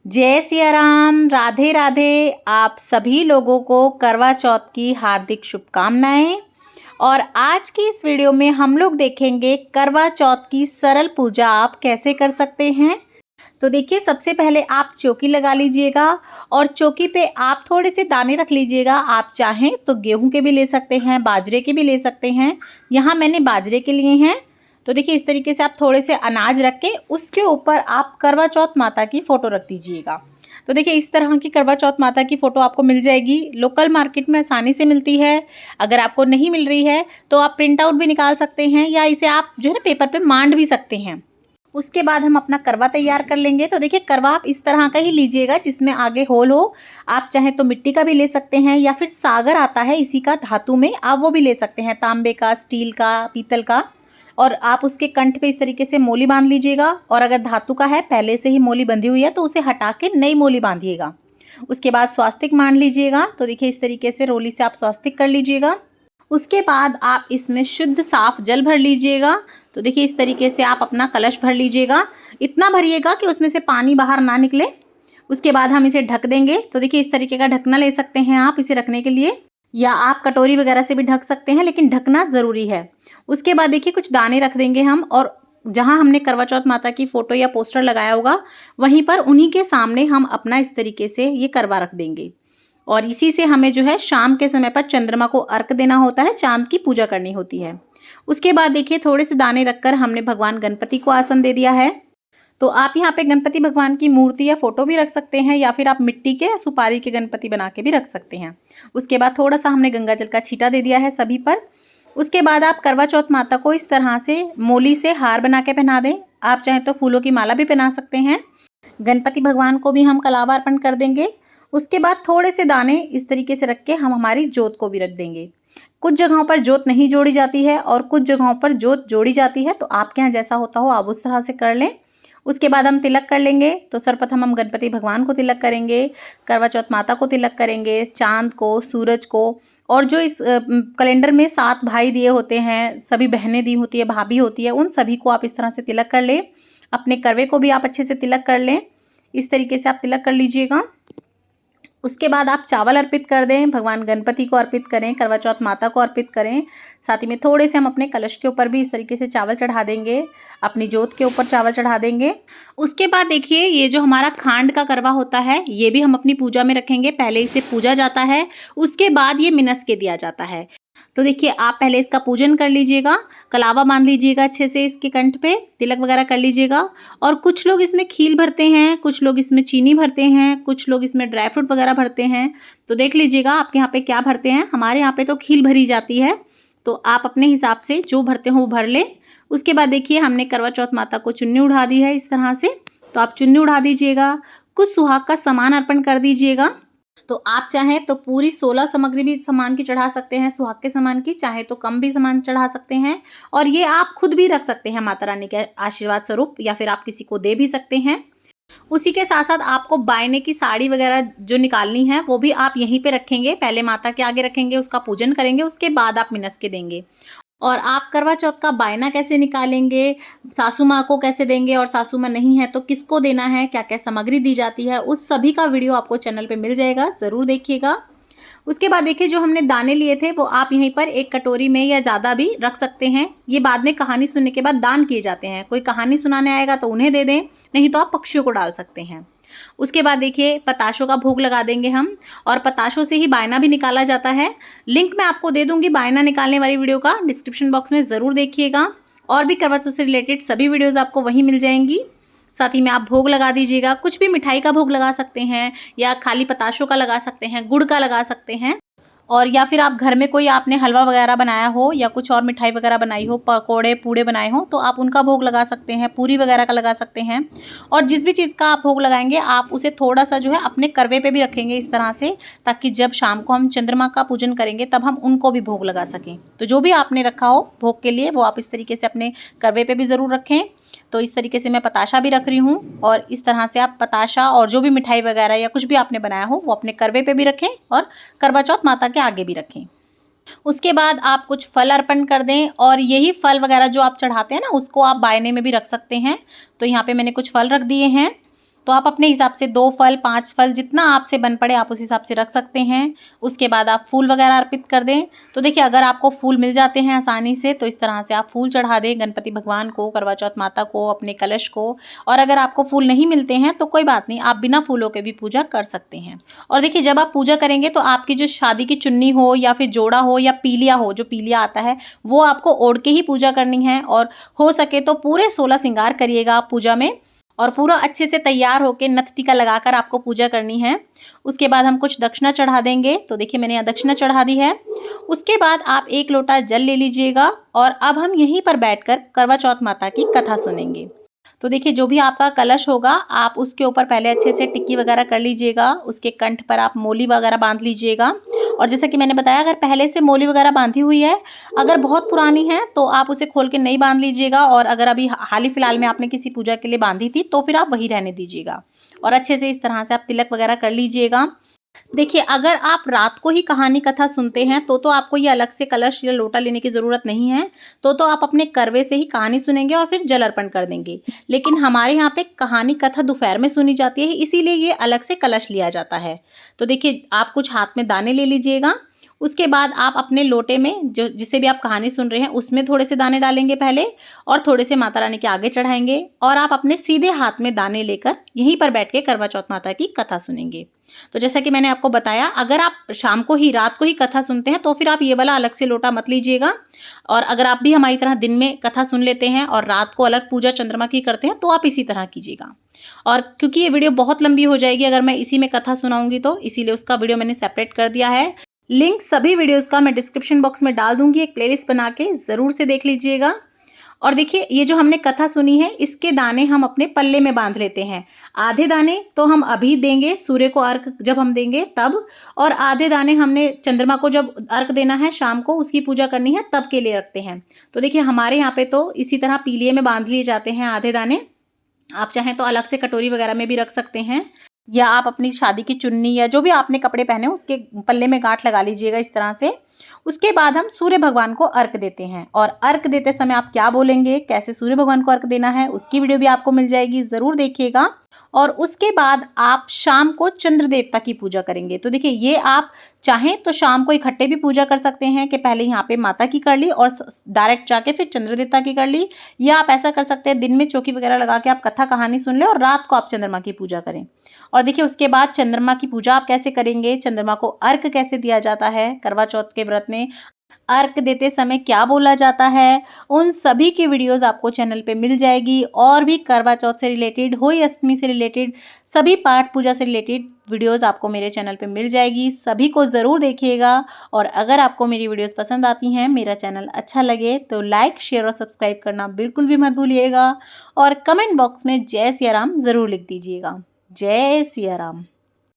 जय सिया राम, राधे राधे। आप सभी लोगों को करवा चौथ की हार्दिक शुभकामनाएं। और आज की इस वीडियो में हम लोग देखेंगे करवा चौथ की सरल पूजा आप कैसे कर सकते हैं। तो देखिए, सबसे पहले आप चौकी लगा लीजिएगा और चौकी पे आप थोड़े से दाने रख लीजिएगा। आप चाहें तो गेहूं के भी ले सकते हैं, बाजरे के भी ले सकते हैं। यहाँ मैंने बाजरे के लिए हैं। तो देखिए, इस तरीके से आप थोड़े से अनाज रख के उसके ऊपर आप करवा चौथ माता की फ़ोटो रख दीजिएगा। तो देखिए, इस तरह की करवा चौथ माता की फ़ोटो आपको मिल जाएगी। लोकल मार्केट में आसानी से मिलती है। अगर आपको नहीं मिल रही है तो आप प्रिंट आउट भी निकाल सकते हैं या इसे आप जो है ना पेपर पे मांड भी सकते हैं। उसके बाद हम अपना करवा तैयार कर लेंगे। तो देखिए, करवा आप इस तरह का ही लीजिएगा जिसमें आगे होल हो। आप चाहें तो मिट्टी का भी ले सकते हैं या फिर सागर आता है इसी का धातु में, आप वो भी ले सकते हैं, तांबे का, स्टील का, पीतल का। और आप उसके कंठ पे इस तरीके से मोली बांध लीजिएगा। और अगर धातु का है, पहले से ही मोली बंधी हुई है, तो उसे हटा के नई मोली बांधिएगा। उसके बाद स्वास्तिक मान लीजिएगा। तो देखिए, इस तरीके से रोली से आप स्वास्तिक कर लीजिएगा। उसके बाद आप इसमें शुद्ध साफ जल भर लीजिएगा। तो देखिए, इस तरीके से आप अपना कलश भर लीजिएगा। इतना भरिएगा कि उसमें से पानी बाहर ना निकले। उसके बाद हम इसे ढक देंगे। तो देखिए, इस तरीके का ढकना ले सकते हैं आप इसे रखने के लिए, या आप कटोरी वगैरह से भी ढक सकते हैं, लेकिन ढकना ज़रूरी है। उसके बाद देखिए, कुछ दाने रख देंगे हम, और जहाँ हमने करवा चौथ माता की फ़ोटो या पोस्टर लगाया होगा वहीं पर उन्हीं के सामने हम अपना इस तरीके से ये करवा रख देंगे। और इसी से हमें जो है शाम के समय पर चंद्रमा को अर्घ देना होता है, चांद की पूजा करनी होती है। उसके बाद देखिए, थोड़े से दाने रखकर हमने भगवान गणपति को आसन दे दिया है। तो आप यहाँ पे गणपति भगवान की मूर्ति या फोटो भी रख सकते हैं, या फिर आप मिट्टी के सुपारी के गणपति बना के भी रख सकते हैं। उसके बाद थोड़ा सा हमने गंगा जल का छींटा दे दिया है सभी पर। उसके बाद आप करवा चौथ माता को इस तरह से मोली से हार बना के पहना दें। आप चाहें तो फूलों की माला भी पहना सकते हैं। गणपति भगवान को भी हम कलावा अर्पण कर देंगे। उसके बाद थोड़े से दाने इस तरीके से रख के हम हमारी जोत को भी रख देंगे। कुछ जगहों पर जोत नहीं जोड़ी जाती है और कुछ जगहों पर जोत जोड़ी जाती है, तो आपके यहाँ जैसा होता हो आप उस तरह से कर लें। उसके बाद हम तिलक कर लेंगे। तो सर्वप्रथम हम गणपति भगवान को तिलक करेंगे, करवा चौथ माता को तिलक करेंगे, चांद को, सूरज को, और जो इस कैलेंडर में 7 भाई दिए होते हैं, सभी बहनें दी होती है, भाभी होती है, उन सभी को आप इस तरह से तिलक कर लें। अपने करवे को भी आप अच्छे से तिलक कर लें। इस तरीके से आप तिलक कर लीजिएगा। उसके बाद आप चावल अर्पित कर दें, भगवान गणपति को अर्पित करें, करवा चौथ माता को अर्पित करें। साथ ही में थोड़े से हम अपने कलश के ऊपर भी इस तरीके से चावल चढ़ा देंगे, अपनी जोत के ऊपर चावल चढ़ा देंगे। उसके बाद देखिए, ये जो हमारा खांड का करवा होता है, ये भी हम अपनी पूजा में रखेंगे। पहले इसे पूजा जाता है, उसके बाद ये मिनस के दिया जाता है। तो देखिए, आप पहले इसका पूजन कर लीजिएगा, कलावा बांध लीजिएगा अच्छे से इसके कंठ पे, तिलक वगैरह कर लीजिएगा। और कुछ लोग इसमें खील भरते हैं, कुछ लोग इसमें चीनी भरते हैं, कुछ लोग इसमें ड्राई फ्रूट वगैरह भरते हैं। तो देख लीजिएगा आपके यहाँ पे क्या भरते हैं। हमारे यहाँ पे तो खील भरी जाती है, तो आप अपने हिसाब से जो भरते हो वो भर लें। उसके बाद देखिए, हमने करवा चौथ माता को चुन्नी उड़ा दी है इस तरह से। तो आप चुन्नी उड़ा दीजिएगा, कुछ सुहाग का सामान अर्पण कर दीजिएगा। तो आप चाहें तो पूरी 16 सामग्री भी सामान की चढ़ा सकते हैं, सुहाग के सामान की, चाहे तो कम भी सामान चढ़ा सकते हैं। और ये आप खुद भी रख सकते हैं माता रानी के आशीर्वाद स्वरूप, या फिर आप किसी को दे भी सकते हैं। उसी के साथ साथ आपको बायने की साड़ी वगैरह जो निकालनी है वो भी आप यहीं पे रखेंगे। पहले माता के आगे रखेंगे, उसका पूजन करेंगे, उसके बाद आप मिनस के देंगे। और आप करवा चौथ का बायना कैसे निकालेंगे, सासू माँ को कैसे देंगे, और सासू माँ नहीं है तो किसको देना है, क्या क्या सामग्री दी जाती है, उस सभी का वीडियो आपको चैनल पे मिल जाएगा, ज़रूर देखिएगा। उसके बाद देखिए, जो हमने दाने लिए थे वो आप यहीं पर एक कटोरी में या ज़्यादा भी रख सकते हैं। ये बाद में कहानी सुनने के बाद दान किए जाते हैं। कोई कहानी सुनाने आएगा तो उन्हें दे दें, नहीं तो आप पक्षियों को डाल सकते हैं। उसके बाद देखिए, पताशों का भोग लगा देंगे हम, और पताशों से ही बायना भी निकाला जाता है। लिंक मैं आपको दे दूंगी बायना निकालने वाली वीडियो का, डिस्क्रिप्शन बॉक्स में ज़रूर देखिएगा। और भी करवा चौथ से रिलेटेड सभी वीडियोज़ आपको वहीं मिल जाएंगी। साथ ही में आप भोग लगा दीजिएगा। कुछ भी मिठाई का भोग लगा सकते हैं, या खाली पताशों का लगा सकते हैं, गुड़ का लगा सकते हैं। और या फिर आप घर में कोई आपने हलवा वगैरह बनाया हो या कुछ और मिठाई वगैरह बनाई हो, पकोड़े पूड़े बनाए हो, तो आप उनका भोग लगा सकते हैं, पूरी वगैरह का लगा सकते हैं। और जिस भी चीज़ का आप भोग लगाएंगे, आप उसे थोड़ा सा जो है अपने करवे पे भी रखेंगे इस तरह से, ताकि जब शाम को हम चंद्रमा का पूजन करेंगे तब हम उनको भी भोग लगा सकें। तो जो भी आपने रखा हो भोग के लिए, वो आप इस तरीके से अपने करवे पे भी ज़रूर रखें। तो इस तरीके से मैं पताशा भी रख रही हूँ, और इस तरह से आप पताशा और जो भी मिठाई वगैरह या कुछ भी आपने बनाया हो वो अपने करवे पे भी रखें, और करवा चौथ माता के आगे भी रखें। उसके बाद आप कुछ फल अर्पण कर दें, और यही फल वगैरह जो आप चढ़ाते हैं ना, उसको आप बायने में भी रख सकते हैं। तो यहाँ पे मैंने कुछ फल रख दिए हैं। तो आप अपने हिसाब से 2 फल 5 फल जितना आपसे बन पड़े आप उस हिसाब से रख सकते हैं। उसके बाद आप फूल वगैरह अर्पित कर दें। तो देखिए अगर आपको फूल मिल जाते हैं आसानी से तो इस तरह से आप फूल चढ़ा दें गणपति भगवान को, करवा चौथ माता को, अपने कलश को। और अगर आपको फूल नहीं मिलते हैं तो कोई बात नहीं, आप बिना फूलों के भी पूजा कर सकते हैं। और देखिए जब आप पूजा करेंगे तो आपकी जो शादी की चुन्नी हो या फिर जोड़ा हो या पीलिया हो, जो पीलिया आता है वो आपको ओढ़ के ही पूजा करनी है। और हो सके तो पूरे 16 श्रृंगार करिएगा आप पूजा में, और पूरा अच्छे से तैयार होके नथ टीका लगाकर आपको पूजा करनी है। उसके बाद हम कुछ दक्षिणा चढ़ा देंगे। तो देखिए मैंने यहाँ दक्षिणा चढ़ा दी है। उसके बाद आप 1 लोटा जल ले लीजिएगा और अब हम यहीं पर बैठकर करवा चौथ माता की कथा सुनेंगे। तो देखिए जो भी आपका कलश होगा आप उसके ऊपर पहले अच्छे से टिक्की वगैरह कर लीजिएगा। उसके कंठ पर आप मोली वगैरह बांध लीजिएगा। और जैसा कि मैंने बताया अगर पहले से मोली वगैरह बांधी हुई है, अगर बहुत पुरानी है तो आप उसे खोल के नहीं बांध लीजिएगा। और अगर अभी हाल ही फिलहाल में आपने किसी पूजा के लिए बांधी थी तो फिर आप वही रहने दीजिएगा। और अच्छे से इस तरह से आप तिलक वगैरह कर लीजिएगा। देखिए अगर आप रात को ही कहानी कथा सुनते हैं तो आपको ये अलग से कलश या लोटा लेने की ज़रूरत नहीं है। तो आप अपने करवे से ही कहानी सुनेंगे और फिर जल अर्पण कर देंगे। लेकिन हमारे यहाँ पे कहानी कथा दोपहर में सुनी जाती है, इसीलिए ये अलग से कलश लिया जाता है। तो देखिए आप कुछ हाथ में दाने ले लीजिएगा। उसके बाद आप अपने लोटे में जो जिससे भी आप कहानी सुन रहे हैं उसमें थोड़े से दाने डालेंगे पहले, और थोड़े से माता रानी के आगे चढ़ाएंगे। और आप अपने सीधे हाथ में दाने लेकर यहीं पर बैठ के करवा चौथ माता की कथा सुनेंगे। तो जैसा कि मैंने आपको बताया अगर आप शाम को ही रात को ही कथा सुनते हैं तो फिर आप ये वाला अलग से लोटा मत लीजिएगा। और अगर आप भी हमारी तरह दिन में कथा सुन लेते हैं और रात को अलग पूजा चंद्रमा की करते हैं तो आप इसी तरह कीजिएगा। और क्योंकि ये वीडियो बहुत लंबी हो जाएगी अगर मैं इसी में कथा सुनाऊंगी तो इसीलिए उसका वीडियो मैंने सेपरेट कर दिया है। लिंक सभी वीडियोस का मैं डिस्क्रिप्शन बॉक्स में डाल दूंगी, एक प्लेलिस्ट बना के ज़रूर से देख लीजिएगा। और देखिए ये जो हमने कथा सुनी है इसके दाने हम अपने पल्ले में बांध लेते हैं। आधे दाने तो हम अभी देंगे सूर्य को अर्घ जब हम देंगे तब, और आधे दाने हमने चंद्रमा को जब अर्घ देना है शाम को उसकी पूजा करनी है तब के लिए रखते हैं। तो देखिए हमारे यहाँ पे तो इसी तरह पीलिये में बांध लिए जाते हैं आधे दाने। आप चाहें तो अलग से कटोरी वगैरह में भी रख सकते हैं, या आप अपनी शादी की चुन्नी या जो भी आपने कपड़े पहने उसके पल्ले में गांठ लगा लीजिएगा इस तरह से। उसके बाद हम सूर्य भगवान को अर्घ देते हैं। और अर्घ देते समय आप क्या बोलेंगे, कैसे सूर्य भगवान को अर्घ देना है, उसकी वीडियो भी आपको मिल जाएगी, ज़रूर देखिएगा। और उसके बाद आप शाम को चंद्र देवता की पूजा करेंगे। तो देखिए ये आप चाहें तो शाम को इकट्ठे भी पूजा कर सकते हैं कि पहले यहाँ पे माता की कर ली और डायरेक्ट जाके फिर चंद्र देवता की कर ली, या आप ऐसा कर सकते हैं दिन में चौकी वगैरह लगा के आप कथा कहानी सुन लें और रात को आप चंद्रमा की पूजा करें। और देखिए उसके बाद चंद्रमा की पूजा आप कैसे करेंगे, चंद्रमा को अर्घ कैसे दिया जाता है, करवा चौथ के व्रत में अर्घ देते समय क्या बोला जाता है, उन सभी की वीडियोस आपको चैनल पे मिल जाएगी। और भी करवा चौथ से रिलेटेड, होली अष्टमी से रिलेटेड, सभी पाठ पूजा से रिलेटेड वीडियोस आपको मेरे चैनल पे मिल जाएगी। सभी को ज़रूर देखिएगा। और अगर आपको मेरी वीडियोस पसंद आती हैं, मेरा चैनल अच्छा लगे तो लाइक शेयर और सब्सक्राइब करना बिल्कुल भी मत भूलिएगा। और कमेंट बॉक्स में जय सिया राम ज़रूर लिख दीजिएगा। जय सिया राम।